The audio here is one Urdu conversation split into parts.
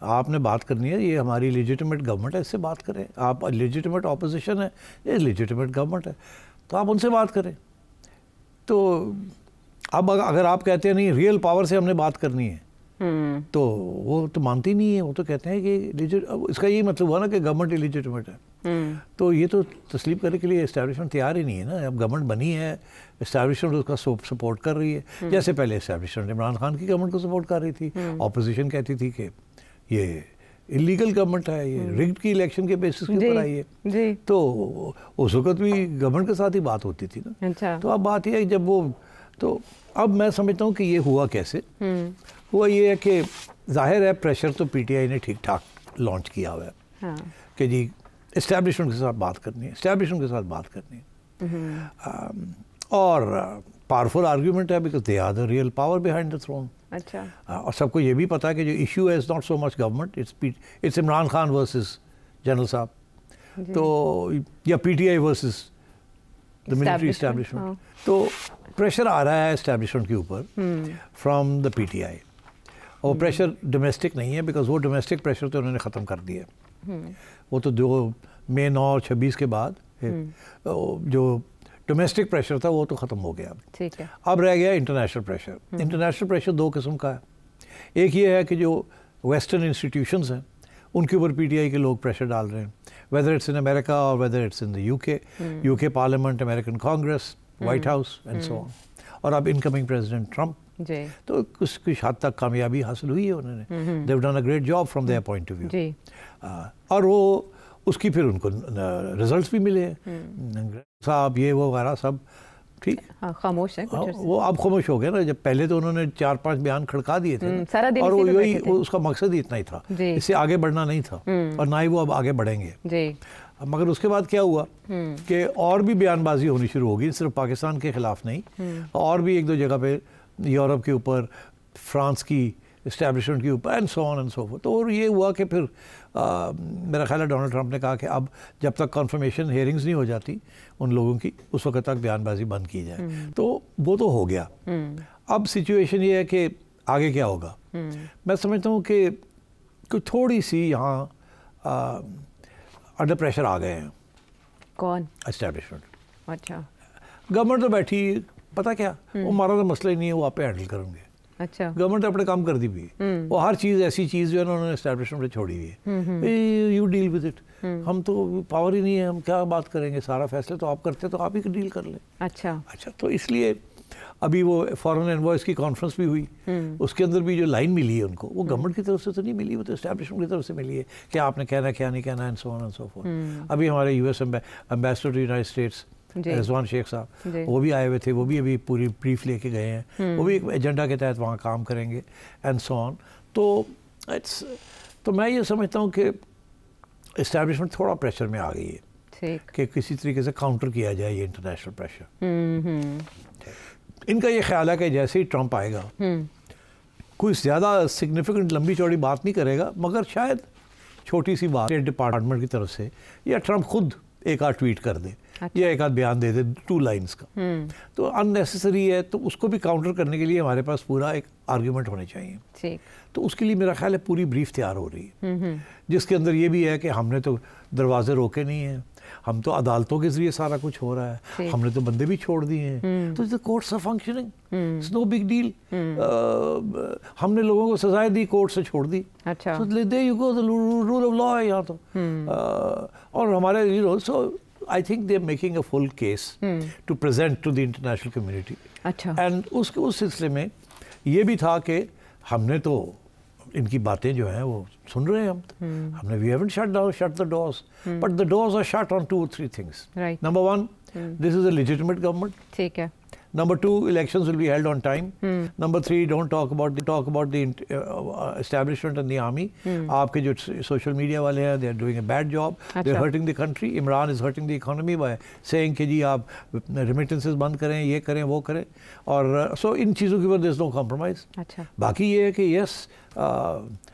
آپ نے بات کرنی ہے, یہ ہماری لیجیٹمیٹ گورنمنٹ ہے, اس سے بات کریں. آپ لیجیٹمیٹ اپوزیشن ہے, یہ لیجیٹمیٹ گورنمنٹ ہے, تو آپ ان سے بات کریں. تو اب اگر آپ کہتے ہیں نہیں ریئل پاور سے ہم نے بات کرنی ہے, تو وہ تو مانتی نہیں ہے. وہ تو کہتے ہیں کہ اس کا یہی مطلب ہوا نا کہ گورنمنٹ لیجیٹمیٹ ہے. تو یہ تو تسلیم کرنے کے لیے اسٹیبلشمنٹ تیار ہی نہیں ہے نا. اب گورنمنٹ بنی ہے, اسٹیبلشمنٹ اس کا سپورٹ کر رہی ہے, جیسے پہلے اسٹیبلشمنٹ عمران خان کی گورنمنٹ کو سپورٹ کر رہی تھی. اپوزیشن کہتی تھی کہ یہ انلیگل گورنمنٹ ہے, یہ رگڈ کی الیکشن کے بیسس کے اوپر آئی ہے. تو اس وقت بھی گورنمنٹ کے ساتھ ہی بات ہوتی تھی نا. تو اب بات یہ ہے جب وہ, تو اب میں سمجھتا ہوں کہ یہ ہوا کیسے. ہوا یہ ہے کہ ظاہر ہے پریشر تو پی ٹی آئی نے ٹھیک ٹھاک لانچ کیا ہوا ہے کہ جی اسٹیبلشمنٹ کے ساتھ بات کرنی ہے, اسٹیبلشمنٹ کے ساتھ بات کرنی ہے. اور پاورفل آرگیومنٹ ہے because they are the real power behind the throne. اچھا. اور سب کو یہ بھی پتا ہے کہ جو ایشو ہے is not so much government, it's Imran Khan versus general صاحب, تو یا PTI versus the military establishment. تو پریشر آ رہا ہے اسٹیبلشمنٹ کے اوپر from the P T I. اور پریشر ڈومیسٹک نہیں ہے بیکاز وہ ڈومیسٹک پریشر تو انہوں نے ختم کر دیا. وہ تو 2 مئی 9 اور 26 کے بعد جو ڈومیسٹک پریشر تھا وہ تو ختم ہو گیا. ٹھیک ہے. اب رہ گیا انٹرنیشنل پریشر. انٹرنیشنل پریشر 2 قسم کا ہے. ایک یہ ہے کہ جو ویسٹرن انسٹیٹیوشنز ہیں ان کے اوپر پی ٹی آئی کے لوگ پریشر ڈال رہے ہیں, ویدر اٹس ان امریکہ اور whether it's in the U K parliament, American congress, White House and so on. اور اب انکمنگ پریزیڈنٹ ٹرمپ, تو کچھ حد تک کامیابی حاصل ہوئی ہے انہوں نے. They've done a great job from their point of view. اور وہ اس کی پھر ان کو ریزلٹس بھی ملے ہیں صاحب, یہ وہ وغیرہ سب ٹھیک. خاموش ہے وہ اب خاموش ہو گیا نا. جب پہلے تو انہوں نے 4-5 بیان کھڑکا دیے تھے اور وہی اس کا مقصد ہی اتنا ہی تھا, اس سے آگے بڑھنا نہیں تھا اور نہ ہی وہ اب آگے بڑھیں گے. مگر اس کے بعد کیا ہوا کہ اور بھی بیان بازی ہونی شروع ہوگی, صرف پاکستان کے خلاف نہیں, اور بھی 1-2 جگہ پہ یورپ کے اوپر, فرانس کی اسٹیبلشمنٹ کے اوپر and so on and so forth. تو یہ ہوا کہ پھر میرا خیال ہے ڈونلڈ ٹرمپ نے کہا کہ اب جب تک کنفرمیشن ہیئرنگز نہیں ہو جاتی ان لوگوں کی, اس وقت تک بیان بازی بند کی جائے. تو وہ تو ہو گیا. اب سچویشن یہ ہے کہ آگے کیا ہوگا. میں سمجھتا ہوں کہ کوئی تھوڑی سی یہاں انڈر پریشر آ گئے ہیں. کون؟ اسٹیبلشمنٹ. اچھا. گورنمنٹ تو بیٹھی, پتہ کیا, وہ ہمارا تو مسئلہ ہی نہیں ہے, وہ آپ پہ ہینڈل کریں گے. اچھا. گورنمنٹ اپنے کام کر دی بھی, وہ ہر چیز ایسی چیز جو ہے نا انہوں نے اسٹیبلشمنٹ پہ چھوڑی ہوئی ہے. یو ڈیل ود اٹ, ہم تو پاور ہی نہیں ہے, ہم کیا بات کریں گے, سارا فیصلہ تو آپ کرتے تو آپ ہی ڈیل کر لیں. اچھا. تو اس لیے ابھی وہ فارن انوائس کی کانفرنس بھی ہوئی, اس کے اندر بھی جو لائن ملی ہے ان کو, وہ گورنمنٹ کی طرف سے تو نہیں ملی, وہ تو اسٹیبلشمنٹ کی طرف سے ملی ہے کہ آپ نے کہنا کیا نہیں کہنا, and so on and so forth. ابھی ہمارے U S ambassador to United States Rizwan Sheikh صاحب, وہ بھی آئے ہوئے تھے, وہ بھی ابھی پوری بریف لے کے گئے ہیں, وہ بھی ایک ایجنڈا کے تحت وہاں کام کریں گے اینڈ سو آن. تو میں یہ سمجھتا ہوں کہ اسٹیبلشمنٹ تھوڑا پریشر میں آ گئی ہے کہ کسی طریقے سے کاؤنٹر کیا جائے یہ انٹرنیشنل پریشر. ان کا یہ خیال ہے کہ جیسے ہی ٹرمپ آئے گا کوئی زیادہ سگنیفیکنٹ لمبی چوڑی بات نہیں کرے گا, مگر شاید چھوٹی سی بات ڈپارٹمنٹ کی طرف سے یا ٹرمپ خود ایک آدھ ٹویٹ کر دے یا ایک آدھ بیان دے دے 2 لائنز کا, تو ان نیسیسری ہے. تو اس کو بھی کاؤنٹر کرنے کے لیے ہمارے پاس پورا ایک آرگیومنٹ ہونے چاہیے. تو اس کے لیے میرا خیال ہے پوری بریف تیار ہو رہی ہے, جس کے اندر یہ بھی ہے کہ ہم نے تو دروازے روکے نہیں ہیں, ہم تو عدالتوں کے ذریعے سارا کچھ ہو رہا ہے, ہم نے تو بندے بھی چھوڑ دیے ہیں, تو courts are functioning, it's no big deal. ہم نے لوگوں کو سزائیں دی, کورٹ سے چھوڑ دی, there you go, rule of law ہے یہاں تو. اور ہمارے سو I think they are making a full case to present to the international community. And اس سلسلے میں یہ بھی تھا کہ ہم نے تو ان کی باتیں جو ہیں وہ سن رہے ہیں, ہم نے we haven't shut the doors, but the doors are shut on 2 or 3 things. Number 1, this is a legitimate government. ٹھیک ہے. Number 2, elections will be held on time. Number 3, don't talk about the establishment and the army. آپ کے جو social media والے ہیں, they are doing a bad job. They are hurting the country. Imran is hurting the economy by saying کہ جی آپ remittances بند کریں, یہ کریں, وہ کریں. اور so ان چیزوں کے اوپر there is no compromise. باقی یہ ہے کہ yes,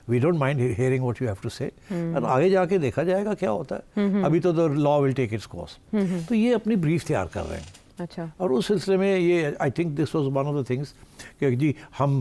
we don't mind hearing what you have to say. اور آگے جا کے دیکھا جائے گا کیا ہوتا ہے. ابھی تو the law will take its course. تو یہ اپنی brief تیار کر رہے ہیں. اور اس سلسلے میں یہ I think this was one of the things کہ جی ہم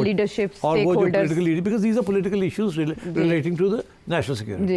leadership stakeholders, political leadership, because these are political issues relating to the national security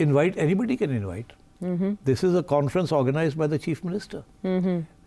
invite, anybody can invite, this is a conference organized by the chief minister,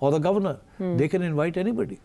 or the governor, they can invite anybody।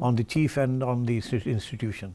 on the chief and on the institution.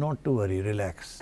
Not to worry, relax.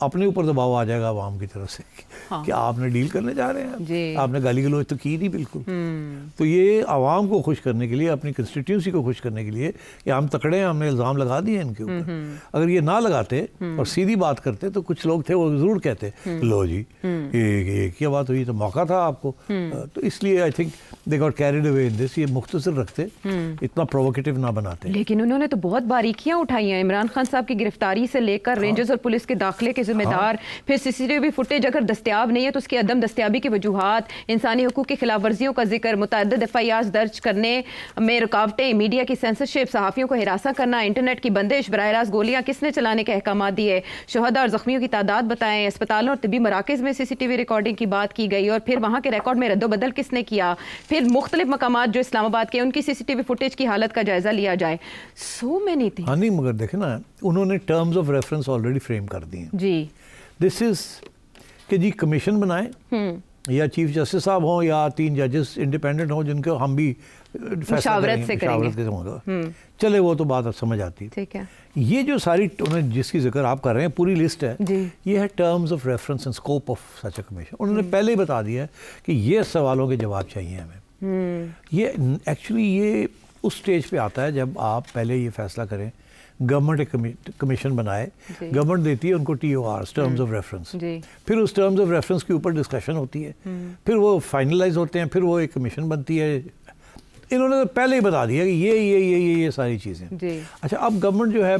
اپنے اوپر دباؤ آ جائے گا عوام کی طرف سے کہ آپ نے ڈیل کرنے جا رہے ہیں, آپ نے گالی گلوچ تو کی نہیں بالکل. تو یہ عوام کو خوش کرنے کے لیے, اپنی کنسٹیٹیونسی کو خوش کرنے کے لیے کہ ہم تکڑے ہیں, ہم نے الزام لگا دیے ان کے اوپر. اگر یہ نہ لگاتے اور سیدھی بات کرتے تو کچھ لوگ تھے وہ ضرور کہتے لو جی یہ کیا بات ہوئی, تو موقع تھا آپ کو. تو اس لیے I think they got carried away in this, یہ مختصر رکھتے, اتنا پرووکیٹو نہ بناتے. لیکن انہوں نے تو بہت باریکیاں اٹھائی ہیں, عمران خان صاحب کی گرفتاری سے لے کر رینجرز اور پولیس کے داخلے کے ذمہ دار, پھر سی سی ٹی وی فوٹیج اگر دستیاب نہیں ہے تو اس کی عدم دستیابی کی وجوہات, انسانی حقوق کی خلاف ورزیوں کا ذکر, متعدد ایف آئی آرز درج کرنے میں رکاوٹیں, میڈیا کی سینسرشپ, صحافیوں کو ہراساں کرنا, انٹرنیٹ کی بندش, براہ راست گولیاں کس نے چلانے کے احکامات دیے, شہداء اور زخمیوں کی تعداد بتائیں, اسپتالوں اور طبی مراکز میں سی سی ٹی وی ریکارڈنگ کی بات کی گئی اور پھر وہاں کے ریکارڈ میں رد و بدل کس نے کیا, پھر مختلف مقامات جو اسلام آباد کے ان کی سی سی ٹی وی فوٹیج کی حالت کا جائزہ لیا جائے. So many things. ہاں نہیں مگر دیکھیں نا, انہوں نے terms of reference already frame کر دی ہیں. جی دس از کہ جی کمیشن بنائیں یا چیف جسٹس صاحب ہوں یا 3 ججز انڈیپینڈنٹ ہوں جن کو ہم بھی مشاورت سے کریں گے, چلے وہ تو بات اب سمجھ آتی ہے. ٹھیک ہے, یہ جو ساری جس کی ذکر آپ کر رہے ہیں پوری لسٹ ہے, یہ ہے terms of reference and scope of such a commission. انہوں نے پہلے ہی بتا دیا ہے کہ یہ سوالوں کے جواب چاہیے ہمیں. یہ ایکچولی یہ اس سٹیج پہ آتا ہے جب آپ پہلے یہ فیصلہ کریں, گورنمنٹ ایک کمیشن بنائے, گورنمنٹ دیتی ہے ان کو ٹی او آرز, ٹرمز آف ریفرنس, پھر اس ٹرمز آف ریفرنس کے اوپر ڈسکشن ہوتی ہے, پھر وہ فائنلائز ہوتے ہیں, پھر وہ ایک کمیشن بنتی ہے. انہوں نے پہلے ہی بتا دیا کہ یہ ساری چیزیں. اچھا, اب گورنمنٹ جو ہے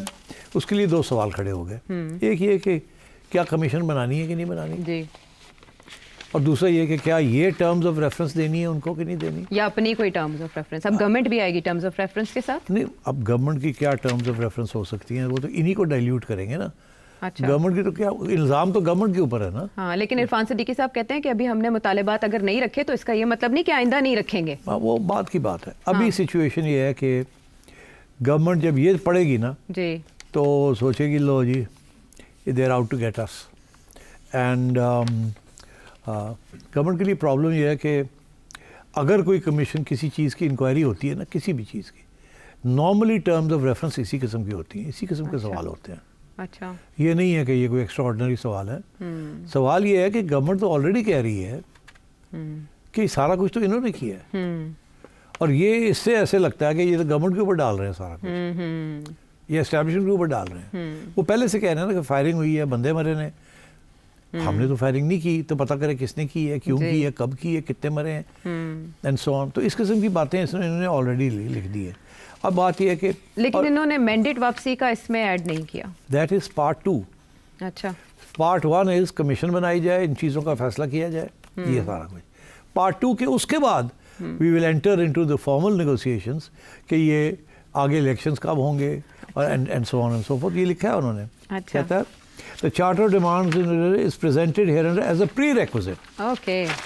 اس کے لیے 2 سوال کھڑے ہو گئے. ایک یہ کہ کیا کمیشن بنانی ہے کہ نہیں بنانی, اور دوسرا یہ کہ کیا یہ ٹرمز آف ریفرنس دینی ہے ان کو کہ نہیں دینی, یا اپنی کوئی ٹرمز آف ریفرنس. اب گورنمنٹ بھی آئے گی ٹرمز آف ریفرنس کے ساتھ. نہیں, اب گورنمنٹ کی کیا ٹرمز آف ریفرنس ہو سکتی ہیں, وہ تو انہی کو ڈائلیوٹ کریں گے نا. گورنمنٹ کی تو کیا الزام تو گورنمنٹ کے اوپر ہے نا. ہاں, لیکن عرفان صدیقی صاحب کہتے ہیں کہ ابھی ہم نے مطالبات اگر نہیں رکھے تو اس کا یہ مطلب نہیں کہ آئندہ نہیں رکھیں گے. وہ بات کی بات ہے. ابھی سچویشن یہ ہے کہ گورنمنٹ جب یہ پڑے گی نا جی تو سوچے گی لو جی they are out to get us. And government کے لیے پرابلم یہ ہے کہ اگر کوئی کمیشن کسی چیز کی انکوائری ہوتی ہے نا, کسی بھی چیز کی, نارملی ٹرمز آف ریفرنس اسی قسم کی ہوتی ہیں, اسی قسم کے سوال ہوتے ہیں. اچھا, یہ نہیں ہے کہ یہ کوئی ایکسٹرا آرڈنری سوال ہے. سوال یہ ہے کہ گورنمنٹ تو آلریڈی کہہ رہی ہے کہ سارا کچھ تو انہوں نے کیا ہے, اور یہ اس سے ایسے لگتا ہے کہ یہ تو گورنمنٹ کے اوپر ڈال رہے ہیں سارا کچھ, یہ اسٹیبلشمنٹ کے اوپر ڈال رہے ہیں. وہ پہلے سے کہہ رہے ہیں نا کہ فائرنگ ہوئی ہے, بندے مرے نے, ہم نے تو فائرنگ نہیں کی, تو پتہ کرے کس نے کی ہے, کیوں کی ہے, کب کی ہے, کتنے مرے ہیں, اینڈ سو آن. تو اس قسم کی باتیں انہوں نے آلریڈی لکھ دی ہے. اب بات یہ ہے کہ لیکن انہوں نے مینڈیٹ واپسی کا اس میں ایڈ نہیں کیا. That is part 2. اچھا, پارٹ 1 از کمیشن بنائی جائے, ان چیزوں کا فیصلہ کیا جائے, یہ سارا کچھ. پارٹ 2 کے اس کے بعد we will enter into the formal negotiations کہ یہ آگے الیکشنز کب ہوں گے, اور and so on and so forth. یہ لکھا ہے انہوں نے. کہتا ہے The Charter demands is presented hereunder as a prerequisite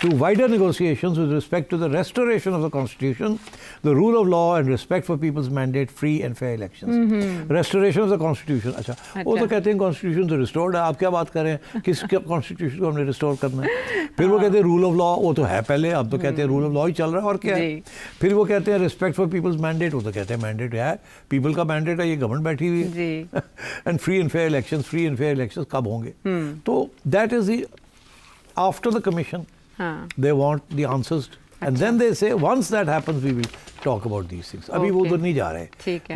to wider negotiations with respect to the restoration of the Constitution, the rule of law and respect for people's mandate, free and fair elections. Restoration of the Constitution. اچھا, وہ تو کہتے ہیں Constitution تو restored ہے, آپ کیا بات کر رہے ہیں, کس Constitution کو ہم نے restore کرنا ہے. پھر وہ کہتے ہیں rule of law, وہ تو ہے پہلے, اب تو کہتے ہیں rule of law ہی چل رہا ہے, اور کیا ہے. پھر وہ کہتے ہیں respect for people's mandate, وہ تو کہتے ہیں mandate ہے, people کا mandate ہے, یہ گورنمنٹ بیٹھی ہوئی ہے. And free and fair elections, free and fair elections کب ہوں گے. تو that is the after the commission they want the answers, and then they say once that happens we will talk about these things. ابھی وہ ادھر نہیں جا رہے,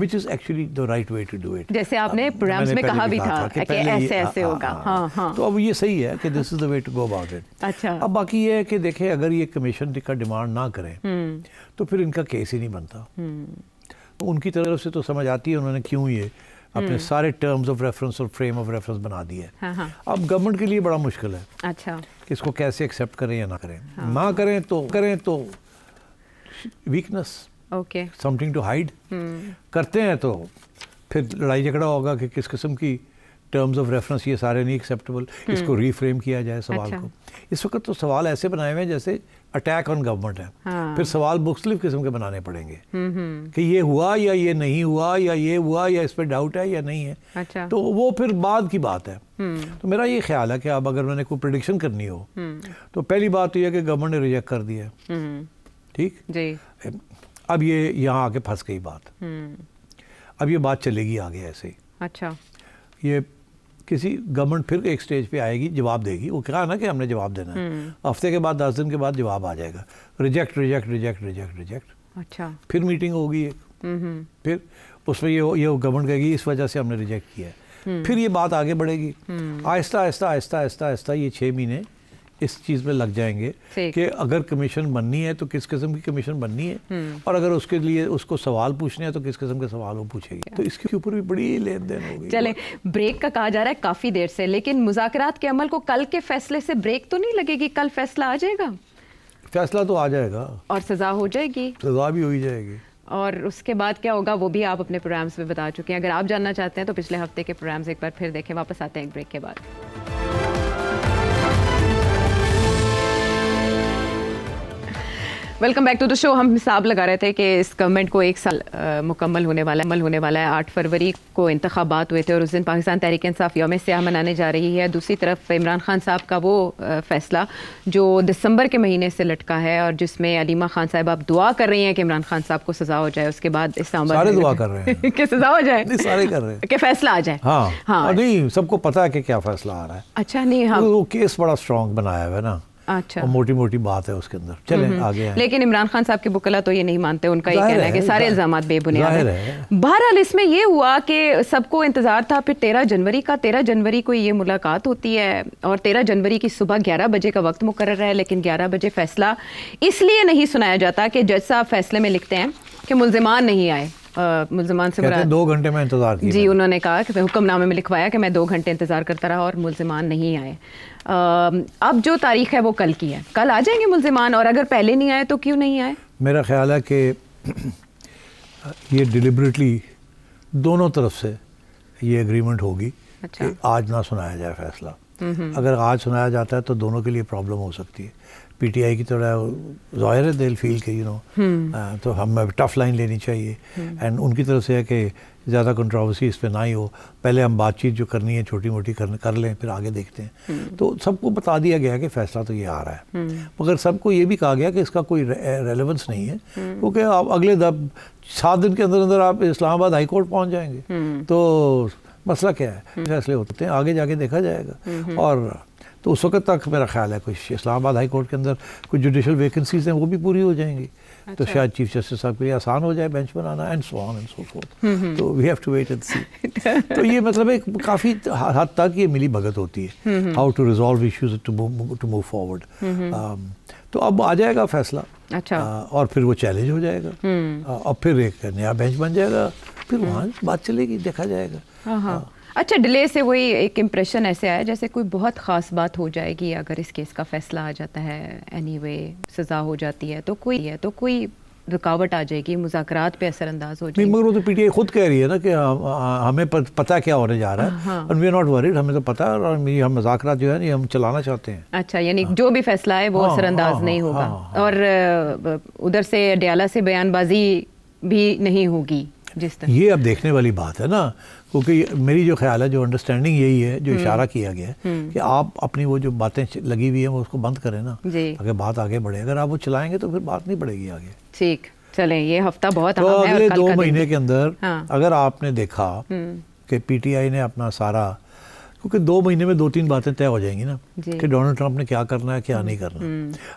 which is actually the right way to do it, جیسے آپ نے پروگرامز میں کہا بھی تھا کہ ایسے ایسے ہوگا. ہاں, تو اب یہ صحیح ہے کہ this is the way to go about it. اچھا, اب باقی یہ ہے کہ دیکھیں اگر یہ کمیشن کا ڈیمانڈ نہ کریں تو پھر ان کا کیس ہی نہیں بنتا. ان کی طرف سے تو سمجھ آتی ہے انہوں نے کیوں یہ اپنے سارے ٹرمز آف ریفرنس اور فریم آف ریفرنس بنا دیے. اب گورنمنٹ کے لیے بڑا مشکل ہے اچھا کہ اس کو کیسے ایکسیپٹ کریں یا نہ کریں. نہ کریں تو weakness, something to hide. کرتے ہیں تو پھر لڑائی جھگڑا ہوگا کہ کس قسم کی ٹرمز آف ریفرنس, یہ سارے نہیں ایکسیپٹیبل, اس کو ری فریم کیا جائے سوال کو. اس وقت تو سوال ایسے بنائے ہوئے ہیں جیسے اٹیک آن گورنمنٹ ہے. پھر سوال مختلف قسم کے بنانے پڑیں گے کہ یہ ہوا یا یہ نہیں ہوا, یا یہ ہوا یا اس پہ ڈاؤٹ ہے یا نہیں ہے. تو وہ پھر بعد کی بات ہے. تو میرا یہ خیال ہے کہ اب اگر میں نے کوئی پریڈکشن کرنی ہو تو پہلی بات تو یہ کہ گورنمنٹ نے ریجیکٹ کر دیا. ٹھیک, اب یہ یہاں آ کے پھنس گئی بات. اب یہ بات چلے گی آگے ایسے ہی. اچھا, یہ کسی گورنمنٹ پھر ایک سٹیج پہ آئے گی, جواب دے گی, وہ کہا نا کہ ہم نے جواب دینا ہے, ہفتے کے بعد 10 دن کے بعد جواب آ جائے گا, reject reject reject reject reject. اچھا, پھر میٹنگ ہوگی ایک, پھر اس میں یہ گورنمنٹ کہے گی اس وجہ سے ہم نے ریجیکٹ کیا ہے, پھر یہ بات آگے بڑھے گی. آہستہ آہستہ آہستہ آہستہ آہستہ یہ 6 مہینے اس چیز میں لگ جائیں گے کہ اگر کمیشن بننی ہے تو کس قسم کی کمیشن بننی ہے, اور اگر اس کے لیے اس کو سوال پوچھنے ہیں تو کس قسم کے سوال وہ پوچھے گی. تو اس کے اوپر بھی بڑی لین دین ہوگی. چلیں, بریک کا کہا جا رہا ہے کافی دیر سے, لیکن مذاکرات کے عمل کو کل کے فیصلے سے بریک تو نہیں لگے گی؟ کل فیصلہ آ جائے گا؟ فیصلہ تو آ جائے گا اور سزا ہو جائے گی, سزا بھی ہو ہی جائے گی. اور اس کے بعد کیا ہوگا وہ بھی آپ اپنے پروگرامز میں بتا چکے ہیں. اگر آپ جاننا چاہتے ہیں تو پچھلے ہفتے کے پروگرامز ایک بار پھر دیکھیں. واپس آتے ہیں ایک بریک کے بعد. ویلکم بیک ٹو دا شو. ہم حساب لگا رہے تھے کہ اس گورنمنٹ کو 1 سال مکمل ہونے والا ہے. 8 فروری کو انتخابات ہوئے تھے اور اس دن پاکستان تحریک انصاف یوم سیاہ منانے جا رہی ہے. دوسری طرف عمران خان صاحب کا وہ فیصلہ جو دسمبر کے مہینے سے لٹکا ہے, اور جس میں علیمہ خان صاحب آپ دعا کر رہی ہیں کہ عمران خان صاحب کو سزا ہو جائے. اس کے بعد اسلام آباد سارے دعا کر رہے ہیں کہ سزا ہو جائے, سارے کر رہے ہیں کہ فیصلہ آ جائے. ہاں نہیں, سب کو پتا ہے کہ کیا فیصلہ آ رہا ہے. اچھا, نہیں ہاں وہ کیس بڑا اسٹرانگ بنایا ہوا ہے نا, اچھا, موٹی موٹی بات ہے اس کے اندر. چلیں آگے. لیکن عمران خان صاحب کے وکلا تو یہ نہیں مانتے, ان کا یہ کہنا ہے کہ سارے الزامات بے بنیاد ہیں. بہرحال اس میں یہ ہوا کہ سب کو انتظار تھا پھر 13 جنوری کا. 13 جنوری کو یہ ملاقات ہوتی ہے اور 13 جنوری کی صبح 11 بجے کا وقت مقرر ہے, لیکن 11 بجے فیصلہ اس لیے نہیں سنایا جاتا کہ جج صاحب فیصلے میں لکھتے ہیں کہ ملزمان نہیں آئے. ملزمان سے مراد 2 گھنٹے میں انتظار کیا. جی, انہوں نے کہا کہ حکم نامے میں لکھوایا کہ میں 2 گھنٹے انتظار کرتا رہا اور ملزمان نہیں آئے. اب جو تاریخ ہے وہ کل کی ہے. کل آ جائیں گے ملزمان, اور اگر پہلے نہیں آئے تو کیوں نہیں آئے؟ میرا خیال ہے کہ یہ ڈیلیبریٹلی دونوں طرف سے یہ اگریمنٹ ہوگی کہ آج نہ سنایا جائے فیصلہ. اگر آج سنایا جاتا ہے تو دونوں کے لیے پرابلم ہو سکتی ہے. پی ٹی آئی کی طرح ظاہر ہے دل فیل کہ تو ہمیں ٹف لائن لینی چاہیے, اینڈ ان کی طرف سے ہے کہ زیادہ کنٹروورسی اس پہ نہ ہی ہو, پہلے ہم بات چیت جو کرنی ہے چھوٹی موٹی کر لیں, پھر آگے دیکھتے ہیں. تو سب کو بتا دیا گیا کہ فیصلہ تو یہ آ رہا ہے, مگر سب کو یہ بھی کہا گیا کہ اس کا کوئی ریلیونس نہیں ہے, کیونکہ آپ اگلے 7 دن کے اندر اندر آپ اسلام آباد ہائی کورٹ پہنچ جائیں گے. تو مسئلہ کیا ہے, فیصلے ہوتے ہیں, آگے جا کے دیکھا جائے گا. اور تو اس وقت تک میرا خیال ہے کچھ اسلام آباد ہائی کورٹ کے اندر کچھ جوڈیشل ویکنسیز ہیں وہ بھی پوری ہو جائیں گی. تو شاید چیف جسٹس صاحب کے لیے آسان ہو جائے بینچ بنانا, and so on and so forth. تو we have to wait and see. تو یہ مطلب ایک کافی حد تک یہ ملی بھگت ہوتی ہے, how to resolve issues to move forward. تو اب آ جائے گا فیصلہ, اور پھر وہ چیلنج ہو جائے گا, اور پھر ایک نیا بینچ بن جائے گا, پھر وہاں بات چلے گی, دیکھا جائے گا. اچھا, ڈیلے سے وہی ایک امپریشن ایسے آیا جیسے کوئی بہت خاص بات ہو جائے گی اگر اس کیس کا فیصلہ آ جاتا ہے, اینی وے سزا ہو جاتی ہے تو کوئی رکاوٹ آ جائے گی, مذاکرات پہ اثر انداز ہو جائے گی. مگر وہ تو پی ٹی آئی خود کہہ رہی ہے نا کہ ہمیں پتہ کیا ہونے جا رہا ہے, and we are not worried, ہمیں تو پتہ ہے, اور ہم مذاکرات جو ہے نا ہم چلانا چاہتے ہیں. اچھا, یعنی جو بھی فیصلہ ہے وہ اثر انداز نہیں ہوگا, اور ادھر سے ڈیالہ سے بیان بازی بھی نہیں ہوگی جس طرح. یہ اب دیکھنے والی بات ہے نا, کیونکہ میری جو خیال ہے, جو انڈرسٹینڈنگ یہی ہے, جو اشارہ کیا گیا ہے کہ آپ اپنی وہ جو باتیں لگی ہوئی ہیں وہ اس کو بند کریں نا, اگر بات آگے بڑھے. اگر آپ وہ چلائیں گے تو پھر بات نہیں بڑھے گی آگے. ٹھیک, چلیں یہ ہفتہ بہت اہم ہے. اگلے 2 مہینے کے اندر اگر آپ نے دیکھا کہ پی ٹی آئی نے اپنا سارا, کیونکہ 2 مہینے میں 2-3 باتیں طے ہو جائیں گی نا کہ ڈونلڈ ٹرمپ نے کیا کرنا ہے کیا نہیں کرنا.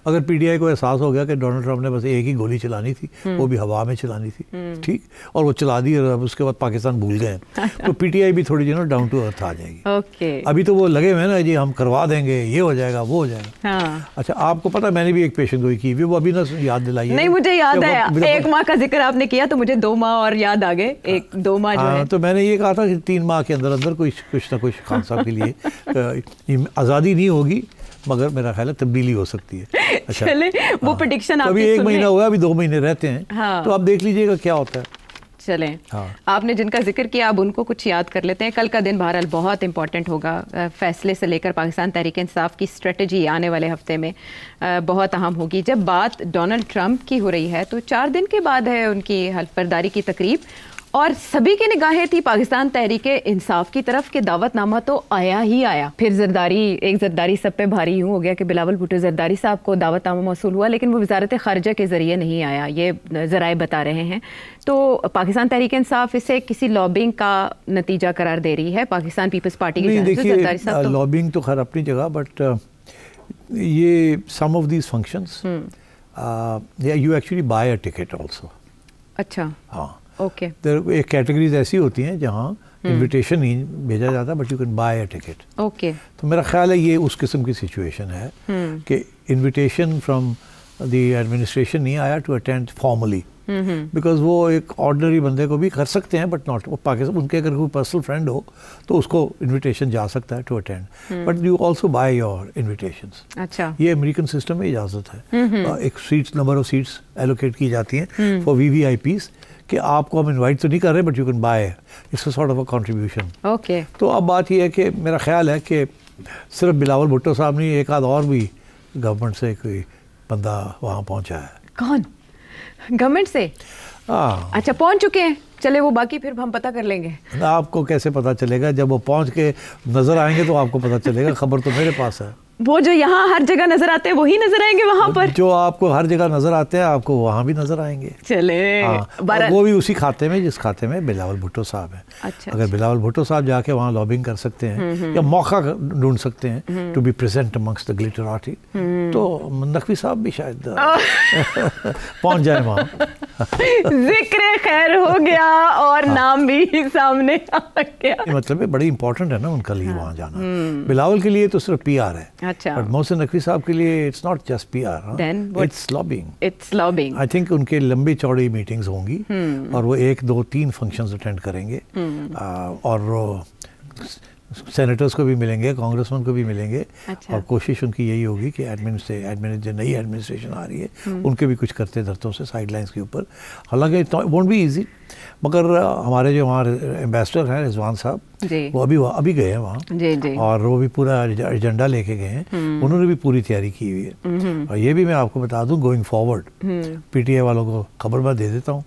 اگر پی ٹی آئی کو احساس ہو گیا کہ ڈونلڈ ٹرمپ نے بس ایک ہی گولی چلانی تھی, وہ بھی ہوا میں چلانی تھی, ٹھیک, اور وہ چلا دی, اور اس کے بعد پاکستان بھول گئے, تو پی ٹی آئی بھی تھوڑی ڈاؤن ٹو ارتھ آ جائے گی. ابھی تو وہ لگے ہوئے نا جی ہم کروا دیں گے, یہ ہو جائے گا, وہ ہو جائے گا. اچھا, آپ کو پتا میں نے بھی ایک پیشن گوئی کی, وہ ابھی نہ یاد دلائیے. نہیں, مجھے یاد ہے 1 ماہ کا ذکر آپ نے کیا تو مجھے 2 ماہ اور یاد آ گئے. 1-2 ماہ جو ہے, تو میں نے یہ کہا تھا کہ 3 ماہ کے اندر اندر کچھ نہ کچھ خان صاحب کے لیے آزادی نہیں ہوگی, مگر میرا خیال ہے تبدیلی ہو سکتی ہے. چلیں وہ پریڈکشن آپ ابھی 1 مہینہ ہوا, ابھی 2 مہینے رہتے ہیں, تو آپ دیکھ لیجئے گا کیا ہوتا ہے. چلیں آپ نے جن کا ذکر کیا اب ان کو کچھ یاد کر لیتے ہیں. کل کا دن بہرحال بہت امپورٹنٹ ہوگا, فیصلے سے لے کر پاکستان تحریک انصاف کی اسٹریٹجی آنے والے ہفتے میں بہت اہم ہوگی. جب بات ڈونلڈ ٹرمپ کی ہو رہی ہے تو 4 دن کے بعد ہے ان کی حلف برداری کی تقریب, اور سبھی کی نگاہیں تھی پاکستان تحریک انصاف کی طرف کہ دعوت نامہ تو آیا ہی آیا. پھر زرداری سب پہ بھاری یوں ہو گیا کہ بلاول بھٹو زرداری صاحب کو دعوت نامہ موصول ہوا لیکن وہ وزارت خارجہ کے ذریعے نہیں آیا, یہ ذرائع بتا رہے ہیں. تو پاکستان تحریک انصاف اسے کسی لابنگ کا نتیجہ قرار دے رہی ہے پاکستان پیپلز پارٹی کی جانب سے. زرداری صاحب تو لابنگ تو خیر اپنی جگہ, بٹ یہ some of these functions you actually buy a ticket also. اچھا, ہاں اوکے. ایک کیٹیگریز ایسی ہوتی ہیں جہاں انویٹیشن نہیں بھیجا جاتا but you can by a ticket. Okay. تو میرا خیال ہے یہ اس قسم کی سچویشن ہے کہ انویٹیشن فرام دی ایڈمنسٹریشن نہیں آیا ٹو اٹینڈ فارملی, بیکاز وہ ایک آرڈنری بندے کو بھی کر سکتے ہیں بٹ ناٹ, وہ پاکستان ان کے اگر کوئی پرسنل فرینڈ ہو تو اس کو انویٹیشن جا سکتا ہے to attend, but you also buy your invitations. اچا, یہ امریکن سسٹم میں اجازت ہے. ایک seats, number of seats allocate کی جاتی ہیں for we we I Ps کہ آپ کو ہم انوائٹ تو نہیں کر رہے but you can buy, it's a sort of a contribution. Okay. تو اب بات یہ ہے کہ میرا خیال ہے کہ صرف بلاول بھٹو صاحب نہیں, ایک آدھ اور بھی گورنمنٹ سے کوئی بندہ وہاں پہنچا ہے. کون گورنمنٹ سے؟ اچھا, پہنچ چکے ہیں. چلے وہ باقی پھر ہم پتہ کر لیں گے. آپ کو کیسے پتہ چلے گا؟ جب وہ پہنچ کے نظر آئیں گے تو آپ کو پتہ چلے گا. خبر تو میرے پاس ہے. وہ جو یہاں ہر جگہ نظر آتے ہیں وہی نظر آئیں گے وہاں پر؟ جو آپ کو ہر جگہ نظر آتے ہیں آپ کو وہاں بھی نظر آئیں گے. چلے, وہ بھی اسی کھاتے میں جس کھاتے میں بلاول بھٹو صاحب ہیں. اچھا, اگر بلاول بھٹو صاحب جا کے وہاں لابنگ کر سکتے ہیں یا موقع ڈھونڈ سکتے ہیں ٹو بی پریزنٹ امنگسٹ دا گلیٹراٹی, تو نقوی صاحب بھی شاید پہنچ جائیں وہاں. ذکر خیر ہو گیا اور نام بھی سامنے آ گیا. مطلب بڑی امپورٹنٹ ہے نا ان کا لیے وہاں جانا. بلاول کے لیے تو صرف پی آر ہے. اچھا, بٹ محسن نقوی صاحب کے لیے it's not just PR, it's lobbying. It's lobbying. I think ان کے لمبی چوڑی میٹنگز ہوں گی اور وہ 1 2 3 فنکشنز اٹینڈ کریں گے, اور سینیٹرز کو بھی ملیں گے, کانگریس مین کو بھی ملیں گے. اور کوشش ان کی یہی ہوگی کہ جو نئی ایڈمنسٹریشن آ رہی ہے ان کے بھی کچھ کرتے دھرتوں سے سائڈ لائنس کے اوپر. حالانکہ وونٹ بی ایزی, مگر ہمارے جو وہاں ایمبیسڈر ہیں رضوان صاحب, وہ ابھی گئے ہیں وہاں, اور وہ بھی پورا ایجنڈا لے کے گئے ہیں. انہوں نے بھی پوری تیاری کی ہوئی ہے. اور یہ بھی میں آپ کو بتا دوں, going forward P T I والوں کو خبر میں دے دیتا ہوں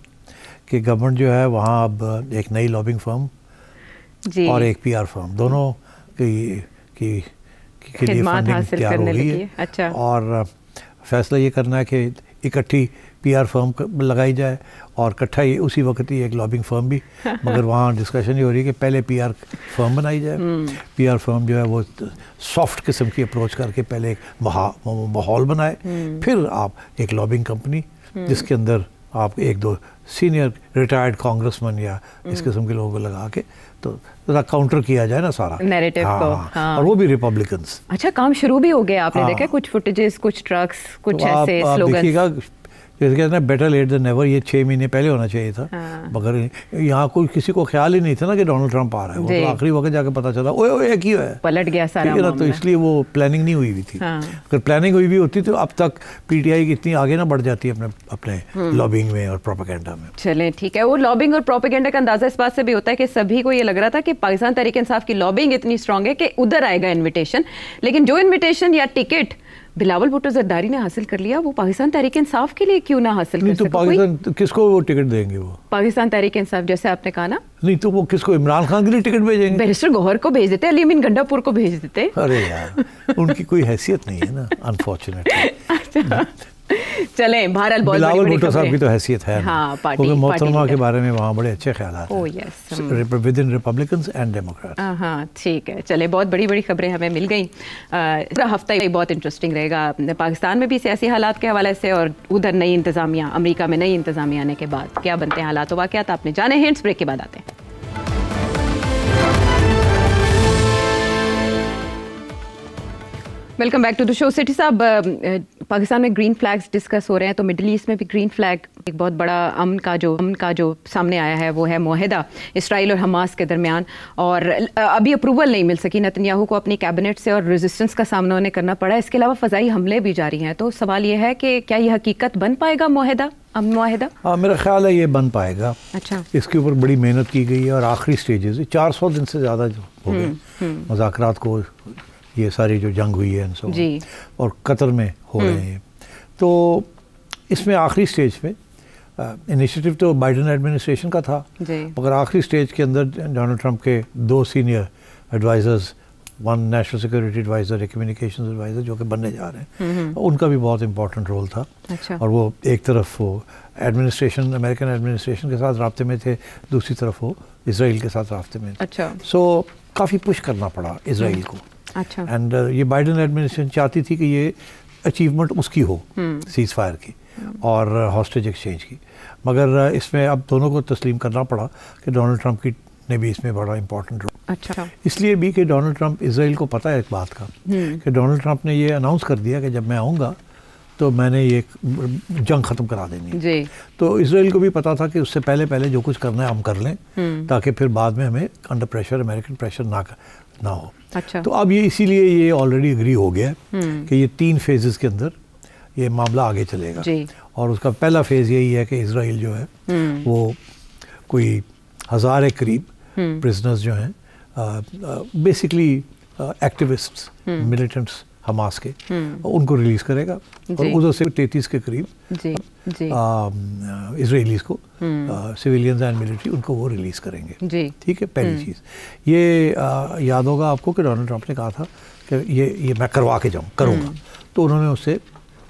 کہ گورنمنٹ جو ہے وہاں اب ایک نئی لابنگ فرم اور ایک پی آر فرم دونوں کی لیے فنڈنگ تیار ہو رہی ہے. اچھا, اور فیصلہ یہ کرنا ہے کہ اکٹھی پی آر فرم لگائی جائے اور اکٹھا ہی اسی وقت ہی ایک لابنگ فرم بھی, مگر وہاں ڈسکشن یہ ہو رہی ہے کہ پہلے پی آر فرم بنائی جائے. پی آر فرم جو ہے وہ سافٹ قسم کی اپروچ کر کے پہلے ایک ماحول بنائے, پھر آپ ایک لابنگ کمپنی جس کے اندر آپ 1 2 سینئر ریٹائرڈ کانگریس مین یا اس قسم کے لوگوں کو لگا کے تو ذرا کاؤنٹر کیا جائے نا سارا نیریٹو کو. اور وہ بھی ریپبلکنز. اچھا, کام شروع بھی ہو گیا, آپ نے دیکھا کچھ فوٹیجز, کچھ ٹرکس, کچھ ایسے سلوگنز. دیکھیے گا جیسے کہتے ہیں بیٹر لیٹ دین نیور, یہ 6 مہینے پہلے ہونا چاہیے تھا, مگر یہاں کوئی کسی کو خیال ہی نہیں تھا نا کہ ڈونلڈ ٹرمپ آ رہا ہے. وہ تو آخری وقت جا کے پتہ چلا اوے ایک ہی ہے, پلٹ گیا سارا معاملہ. تو اس لیے وہ پلاننگ نہیں ہوئی ہوئی تھی. اگر پلاننگ ہوئی بھی ہوتی تو اب تک پی ٹی آئی کی اتنی آگے نہ بڑھ جاتی ہے اپنے لابنگ میں اور پروپیگنڈا میں. چلیں ٹھیک ہے, وہ لابنگ اور پروپیگنڈا کا اندازہ اس بات سے بھی ہوتا ہے کہ سبھی کو یہ لگ رہا تھا کہ پاکستان تحریک انصاف کی لابنگ اتنی اسٹرانگ ہے کہ ادھر آئے گا انویٹیشن, لیکن جو انویٹیشن یا ٹکٹ بلاول بھٹو زرداری نے حاصل کر لیا وہ پاکستان تحریک انصاف کے لیے کیوں نہ حاصل کر سکا؟ پاکستان کس کو وہ ٹکٹ دیں گے؟ وہ پاکستان تحریک انصاف, جیسے آپ نے کہا نا. نہیں تو وہ کس کو, عمران خان کے لیے ٹکٹ بھیجیں گے؟ بیرسٹر گوہر کو بھیج دیتے, علی امین گنڈا پور کو بھیج دیتے. ارے یار ان کی کوئی حیثیت نہیں ہے نا, انفارچونیٹلی. چلیں بہرحال بلاول بھٹو صاحب کی تو حیثیت ہے, کیونکہ محترمہ کے بارے میں وہاں بڑے اچھے خیالات ہیں with in Republicans and democrats. ہاں ٹھیک ہے, چلیں بہت بڑی بڑی خبریں ہمیں مل گئیں. پورا ہفتہ بہت انٹرسٹنگ رہے گا پاکستان میں بھی سیاسی حالات کے حوالے سے, اور ادھر نئی انتظامیہ, امریکہ میں نئی انتظامیہ آنے کے بعد کیا بنتے ہیں حالات و واقعات, آپ نے جانے. ہینڈس بریک کے بعد آتے ہیں. Welcome back to the show. سٹی صاحب, پاکستان میں گرین فلیگز ڈسکس ہو رہے ہیں, تو مڈل ایسٹ میں بھی گرین فلیگ ایک بہت بڑا امن کا جو سامنے آیا ہے وہ ہے معاہدہ اسرائیل اور حماس کے درمیان, اور ابھی اپروول نہیں مل سکی. نتنیاہو کو اپنی کیبنٹ سے اور ریزسٹنس کا سامنا انہیں کرنا پڑا. اس کے علاوہ فضائی حملے بھی جاری ہیں, تو سوال یہ ہے کہ کیا یہ حقیقت بن پائے گا معاہدہ, امن معاہدہ؟ ہاں میرا خیال ہے یہ بن پائے گا. اچھا, اس کے اوپر بڑی محنت کی گئی ہے اور آخری سٹیجز 400 دن سے زیادہ ہو گئے مذاکرات کو, یہ ساری جو جنگ ہوئی ہے اور قطر میں ہو رہے ہیں. تو اس میں آخری سٹیج پہ انیشیٹو تو بائیڈن ایڈمنسٹریشن کا تھا, مگر آخری سٹیج کے اندر ڈونلڈ ٹرمپ کے 2 senior advisers, 1 national security adviser, ایک کمیونیکیشنز ایڈوائزر, جو کہ بننے جا رہے ہیں, ان کا بھی بہت امپورٹنٹ رول تھا. اور وہ ایک طرف وہ ایڈمنسٹریشن, امریکن ایڈمنسٹریشن کے ساتھ رابطے میں تھے, دوسری طرف وہ اسرائیل کے ساتھ رابطے میں تھے. سو کافی پش کرنا پڑا اسرائیل کو. اینڈ یہ بائیڈن ایڈمنسٹریشن چاہتی تھی کہ یہ اچیومنٹ اس کی ہو, سیز فائر کی اور ہاسٹیج ایکسچینج کی, مگر اس میں اب دونوں کو تسلیم کرنا پڑا کہ ڈونلڈ ٹرمپ کی نے بھی اس میں بڑا امپورٹنٹ رول. اس لیے بھی کہ ڈونلڈ ٹرمپ, اسرائیل کو پتہ ہے ایک بات کا کہ ڈونلڈ ٹرمپ نے یہ اناؤنس کر دیا کہ جب میں آؤں گا تو میں نے یہ جنگ ختم کرا دینی ہے. تو اسرائیل کو بھی پتا تھا کہ اس سے پہلے جو کچھ کرنا ہے ہم کر لیں, تاکہ پھر بعد میں ہمیں انڈر پریشر امریکن پریشر نہ ہو. تو اب یہ اسی لیے یہ آلریڈی اگری ہو گیا کہ یہ 3 فیزز کے اندر یہ معاملہ آگے چلے گا. اور اس کا پہلا فیز یہی ہے کہ اسرائیل جو ہے وہ کوئی 1000 کے قریب پرزنرز جو ہیں بیسکلی ایکٹیوسٹس, ملیٹنٹس حماس کے, ان کو ریلیز کرے گا, اور ادھر سے 33 کے قریب اسرائیلیز کو, سویلینز اینڈ ملٹری, ان کو وہ ریلیز کریں گے. ٹھیک ہے, پہلی چیز یہ یاد ہوگا آپ کو کہ ڈونلڈ ٹرمپ نے کہا تھا کہ یہ میں کروا کے کروں گا, تو انہوں نے اس سے,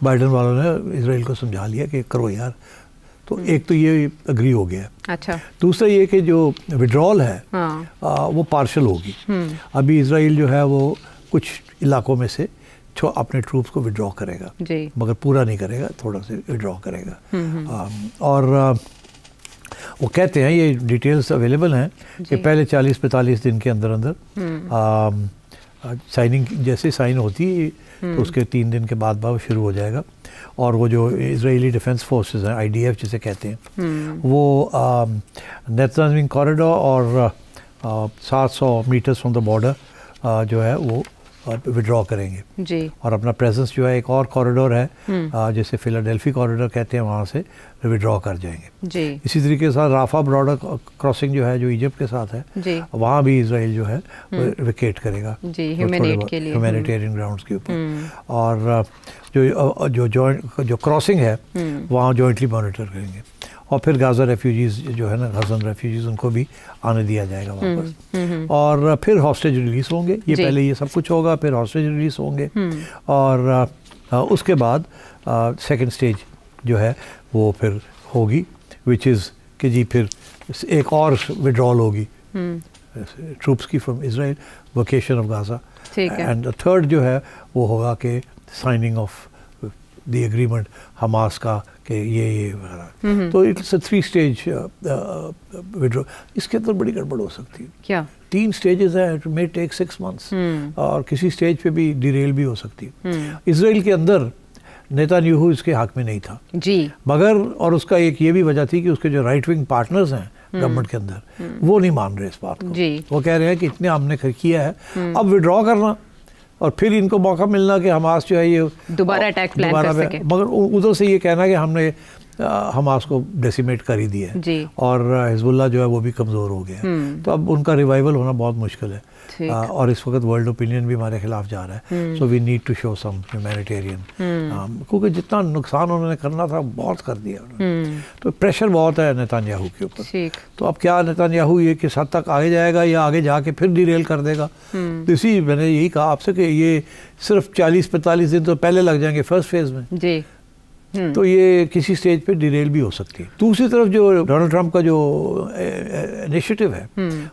بائیڈن والوں نے اسرائیل کو سمجھا لیا کہ کرو یار. تو ایک تو یہ اگری ہو گیا. دوسرا یہ کہ جو وڈرال ہے وہ پارشل ہوگی. ابھی اسرائیل جو ہے وہ کچھ علاقوں میں سے اپنے ٹروپس کو وڈرا کرے گا, مگر پورا نہیں کرے گا, تھوڑا سا وڈرا کرے گا. اور وہ کہتے ہیں, یہ ڈیٹیلز اویلیبل ہیں, کہ پہلے 40-45 دن کے اندر سائننگ جیسے سائن ہوتی تو اس کے 3 دن کے بعد شروع ہو جائے گا. اور وہ جو اسرائیلی ڈیفنس فورسز ہیں, IDF جسے کہتے ہیں, وہ نیتنزمنگ کوریڈور اور 700 میٹرز فرام دا بارڈر جو ہے وہ وڈرا کریں گے. اور اپنا پریزنس جو ہے ایک اور کوریڈور ہے جسے فیلاڈیلفی کوریڈور کہتے ہیں, وہاں سے وڈرا کر جائیں گے. اسی طریقے سے رافا بارڈر کراسنگ جو ہے جو ایجپٹ کے ساتھ ہے, وہاں بھی اسرائیل جو ہے ویکیٹ کرے گا ہیومینیٹیرین گراؤنڈز کے اوپر. اور جو کراسنگ ہے وہاں جوائنٹلی مانیٹر کریں گے. اور پھر غزہ ریفیوجیز جو ہے نا, غزن ریفیوجیز, ان کو بھی آنے دیا جائے گا واپس. اور پھر ہاسٹیج ریلیز ہوں گے. یہ پہلے یہ سب کچھ ہوگا, پھر ہاسٹیج ریلیز ہوں گے. اور اس کے بعد سیکنڈ سٹیج جو ہے وہ پھر ہوگی, وچ از کہ جی پھر ایک اور وڈرال ہوگی ٹروپس کی فرام اسرائیل, ووکیشن آف غزہ. اینڈ تھرڈ جو ہے وہ ہوگا کہ signing of the agreement Hamas کا, کہ یہ وغیرہ. تو اٹس اے 3 اسٹیج وڈرا. اس کے اندر بڑی گڑبڑ ہو سکتی ہے. کیا 3 اسٹیجز ہیں, اٹ مے ٹیک 6 months, اور کسی اسٹیج پہ بھی ڈیریل بھی ہو سکتی ہے. اسرائیل کے اندر نیتن یاہو اس کے حق میں نہیں تھا, مگر اور اس کا ایک یہ بھی وجہ تھی کہ اس کے جو رائٹ ونگ پارٹنرز ہیں گورنمنٹ کے اندر, وہ نہیں مان رہے اس بات کو. وہ کہہ رہے ہیں کہ اتنے ہم نے کیا ہے, اب وڈرا کرنا اور پھر ان کو موقع ملنا کہ حماس جو ہے یہ دوبارہ اٹیک پلان کر سکے. مگر ادھر سے یہ کہنا کہ ہم نے حماس کو ڈیسیمیٹ کر ہی دیا ہے, اور حزب اللہ جو ہے وہ بھی کمزور ہو گیا ہے. تو اب ان کا ریوائول ہونا بہت مشکل ہے. اور اس وقت ورلڈ اوپینین بھی ہمارے خلاف جا رہا ہے. So we need to show some humanitarian, کیونکہ جتنا نقصان انہوں نے کرنا تھا بہت کر دیا انہوں نے. تو پریشر بہت ہے نیتن یاہو کے اوپر. تو اب کیا نیتن یاہو یہ کس حد تک آگے جائے گا, یا آگے جا کے پھر ڈیریل کر دے گا. اسی میں نے یہی کہا آپ سے کہ یہ صرف 40-45 دن تو پہلے لگ جائیں گے فرسٹ فیز میں, تو یہ کسی سٹیج پہ ڈیریل بھی ہو سکتی ہے. دوسری طرف جو ڈونلڈ ٹرمپ کا جو انیشیٹو ہے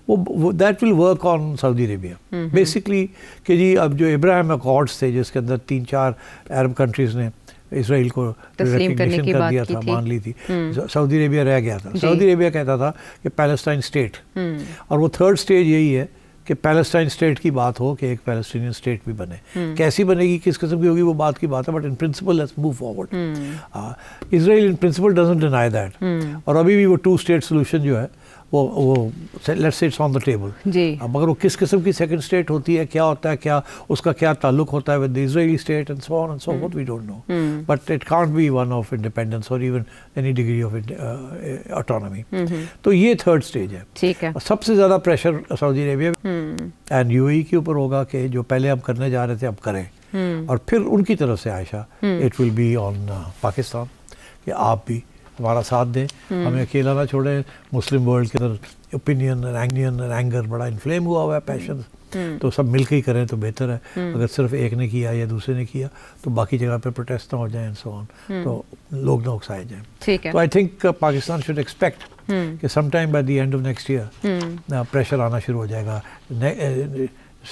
وہ that will work on Saudi Arabia basically, کہ جی اب جو ابراہیم اکارڈز تھے جس کے اندر 3-4 عرب کنٹریز نے اسرائیل کو ریکگنیشن کر دیا تھا, مان لی تھی, سعودی عربیہ رہ گیا تھا. سعودی عربیہ کہتا تھا کہ پیلسٹائن اسٹیٹ, اور وہ تھرڈ اسٹیج یہی ہے کہ پیلسٹائن اسٹیٹ کی بات ہو, کہ ایک پیلسٹینین اسٹیٹ بھی بنے. کیسی بنے گی, کس قسم کی ہوگی, وہ بات کی بات ہے, but in principle let's move forward. Israel in principle doesn't deny that. اور ابھی بھی وہ 2 اسٹیٹ سولوشن جو ہے وہ let's say it's on the table. مگر وہ کس قسم کی سیکنڈ اسٹیٹ ہوتی ہے, کیا ہوتا ہے, کیا اس کا کیا تعلق ہوتا ہے with the Israeli state and so on and so forth, we don't know. But it can't be one of independence اور even any degree of autonomy. تو یہ تھرڈ اسٹیج ہے. سب سے زیادہ pressure Saudi Arabia and UAE کے اوپر ہوگا کہ جو پہلے ہم کرنے جا رہے تھے اب کریں. اور پھر ان کی طرف سے عائشہ it will be on Pakistan کہ آپ بھی ہمارا ساتھ دیں, ہمیں اکیلا نہ چھوڑیں. مسلم ورلڈ کے اندر اوپینین اینگر بڑا انفلیم ہوا ہے, پیشن, تو سب مل کے ہی کریں تو بہتر ہے. اگر صرف ایک نے کیا یا دوسرے نے کیا تو باقی جگہ پہ پروٹیسٹ نہ ہو جائیں سو آن, تو لوگ نہ اکسائے جائیں. تو I think Pakistan should expect کہ some time by the end of next year pressure آنا شروع ہو جائے گا.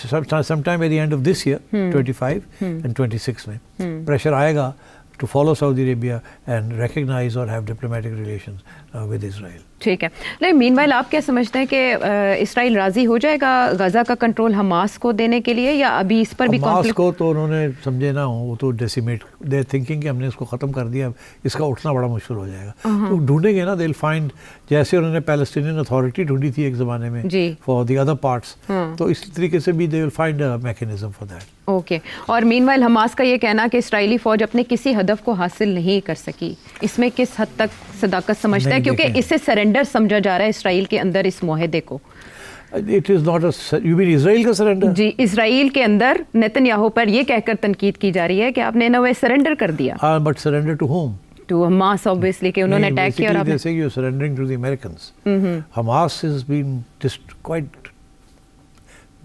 Some time by the end of this year 25 and 26 میں پریشر آئے گا to follow Saudi Arabia and recognize or have diplomatic relations with Israel. ٹھیک ہے. نہیں, مین وائل آپ کیا سمجھتے ہیں کہ اسرائیل راضی ہو جائے گا غزہ کا کنٹرول حماس کو دینے کے لیے, یا ابھی اس پر بھی حماس کو تو انہوں نے سمجھے نہ ہوں, وہ تو ڈیسیمیٹ دے تھنکنگ کہ ہم نے اس کو ختم کر دیا, اس کا اٹھنا بڑا مشکل ہو جائے گا. تو ڈھونڈیں گے نا, دے ول فائنڈ, جیسے انہوں نے پیلسٹینین اتھارٹی ڈھونڈی تھی ایک زمانے میں فار دی ادر پارٹس, تو اس طریقے سے بھی they will find a mechanism for that. Okay. اور مین وائل حماس کا یہ کہنا کہ اسرائیلی فوج اپنے کسی ہدف کو حاصل نہیں کر سکی, اس میں کس حد تک صداقت سمجھتا ہے, کیونکہ اسے سرنڈر سمجھا جا رہا ہے اسرائیل کے اندر اس معاہدے کو؟ It is not a, you mean اسرائیل کا سرنڈر؟ جی, اسرائیل کے اندر نیتن یاہو پر یہ کہہ کر تنقید کی جا رہی ہے کہ آپ نے نہ وہ سرنڈر کر دیا. But surrender to whom? To Hamas obviously, کہ انہوں نے اٹیک کیا, اور آپ they say you're surrendering to the Americans. Hamas has been just quite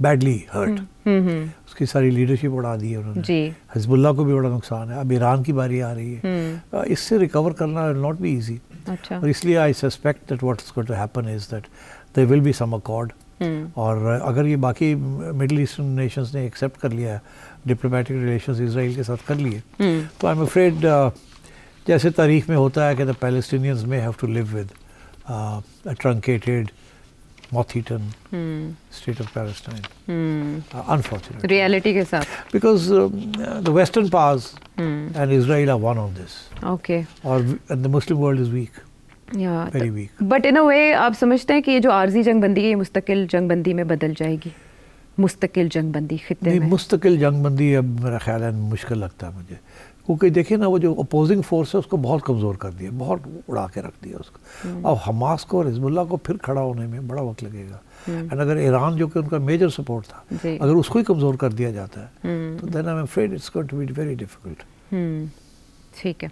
badly hurt. اس کی ساری لیڈرشپ اڑا دی ہے انہوں نے. حزب اللہ کو بھی بڑا نقصان ہے. اب ایران کی باری آ رہی ہے, اس سے ریکور کرنا will not be easy. اور اس لیے I suspect that what's going to happen is that there will be some accord. اور اگر یہ باقی مڈل ایسٹرن نیشنز نے ایکسیپٹ کر لیا ہے, ڈپلومیٹک ریلیشنز اسرائیل کے ساتھ کر لیے, تو آئی ایم افریڈ جیسے تاریخ میں ہوتا ہے کہ the Palestinians may have to live with a truncated, moth-eaten state of Palestine. Unfortunately. Reality کے ساتھ. Because the Western powers and Israel are one on this. Okay. And the Muslim world is weak. Very weak. But in a way آپ سمجھتے ہیں کہ یہ جو عارضی جنگ بندی ہے یہ مستقل جنگ بندی میں بدل جائے گی؟ مستقل جنگ بندی خطے میں. مستقل جنگ بندی اب میرا خیال ہے مشکل لگتا ہے مجھے, کیونکہ دیکھیں نا وہ جو اپوزنگ فورس ہے اس کو بہت کمزور کر دیا, بہت اڑا کے رکھ دیا اس کو. اب حماس کو اور حزب اللہ کو پھر کھڑا ہونے میں بڑا وقت لگے گا. اینڈ اگر ایران جو کہ ان کا میجر سپورٹ تھا, اگر اس کو ہی کمزور کر دیا جاتا ہے تو then I'm afraid it's going to be very difficult. ٹھیک ہے.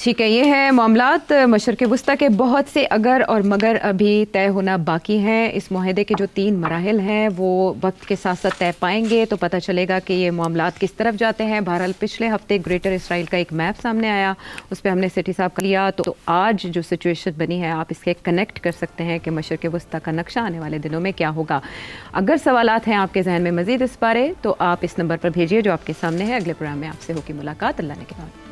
ٹھیک ہے, یہ ہے معاملات مشرق وسطیٰ کے. بہت سے اگر اور مگر ابھی طے ہونا باقی ہیں. اس معاہدے کے جو 3 مراحل ہیں وہ وقت کے ساتھ ساتھ طے پائیں گے تو پتہ چلے گا کہ یہ معاملات کس طرف جاتے ہیں. بہرحال پچھلے ہفتے گریٹر اسرائیل کا ایک میپ سامنے آیا, اس پہ ہم نے سٹی صاحب کا لیا, تو آج جو سچویشن بنی ہے آپ اس کے کنیکٹ کر سکتے ہیں کہ مشرق وسطیٰ کا نقشہ آنے والے دنوں میں کیا ہوگا. اگر سوالات ہیں آپ کے ذہن میں مزید اس بارے تو آپ اس نمبر پر بھیجیے جو آپ کے سامنے ہے. اگلے پروگرام میں آپ سے ہوگی ملاقات. اللہ نے کے بعد.